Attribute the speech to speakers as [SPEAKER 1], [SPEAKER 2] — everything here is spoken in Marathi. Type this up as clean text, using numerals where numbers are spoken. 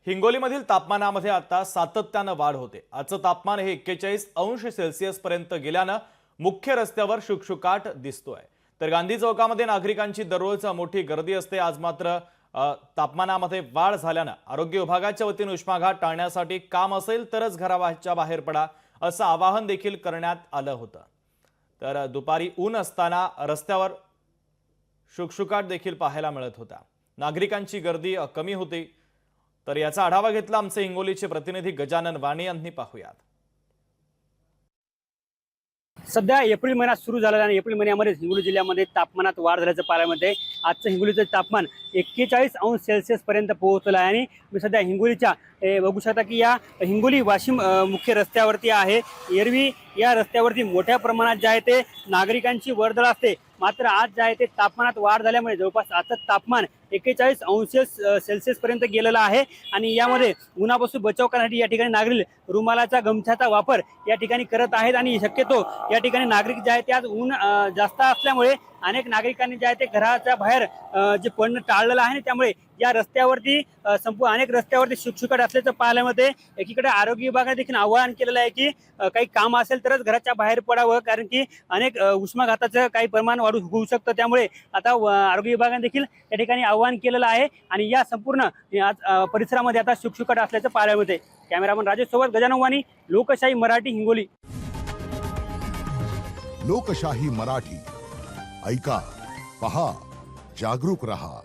[SPEAKER 1] हिंगोलीमधील तापमानामध्ये आता सातत्यानं वाढ होते। आजचं तापमान हे 41 अंश सेल्सिअस पर्यंत गेल्यानं मुख्य रस्त्यावर शुकशुकाट दिसतोय। तर गांधी चौकामध्ये नागरिकांची दररोज मोठी गर्दी असते। आज मात्र तापमानामध्ये वाढ झाल्यानं आरोग्य विभागाच्या वतीने उष्माघात टाळण्यासाठी काम असेल तरच घराच्या बाहेर पडा असं आवाहन देखील करण्यात आलं होतं। तर दुपारी ऊन असताना रस्त्यावर शुकशुकाट देखील पाहायला मिळत होता। नागरिकांची गर्दी कमी होती। तर याचा आढावा घेतला आमचे हिंगोलीचे प्रतिनिधी गजानन वाणी यांनी। पाहूयात।
[SPEAKER 2] सध्या एप्रिल महिना सुरू झाला आणि एप्रिल महिन्यामध्ये हिंगोली जिल्ह्यामध्ये तापमानात वाढ झाल्याचं पाहायला आजचं हिंगोलीचं तापमान 41 अंश सेल्सिअस पर्यंत पोहोचलं आहे। आणि मी सध्या हिंगोलीच्या बघू शकता की या हिंगोली वाशिम मुख्य रस्त्यावरती आहे। एरवी या रस्त्यावरती मोठ्या प्रमाणात जे आहे ते नागरिकांची वर्दळ असते, मात्र आज जे आहे ते तापमानात वाढ झाल्यामुळे जवळपास आजचं तापमान 41 अंश सेल्सिअस पर्यंत गेलेलं आहे। आणि यामध्ये उन्हापासून बचाव करण्यासाठी या ठिकाणी नागरिक रुमालाचा गमछाचा वापर या ठिकाणी करत आहेत। आणि शक्यतो या ठिकाणी नागरिक जे आहे ते आज ऊन जास्त असल्यामुळे अनेक नागरिकांनी जे आहे ते घराच्या बाहेर जे पडणं टाळलेलं आहे। त्यामुळे या रस्त्यावरती अनेक रस्त्यावरती शुकशुकाट असल्याचं पाहायला मिळते। एकीकडे आरोग्य विभागाने देखील आवाहन केलेलं आहे की काही काम असेल तरच घराच्या बाहेर पडावं, कारण की अनेक उष्माघाताचं काही प्रमाण होऊ शकतं। त्यामुळे आता आरोग्य विभागाने देखील या ठिकाणी आवाहन केलेलं आहे आणि या संपूर्ण परिसरामध्ये आता शुकशुकाट असल्याचं पाहायला मिळते। कॅमेरामन राजेश सोबत गजानन वाणी, लोकशाही मराठी, हिंगोली।
[SPEAKER 3] लोकशाही मराठी ऐका, पहा, जागरूक रहा।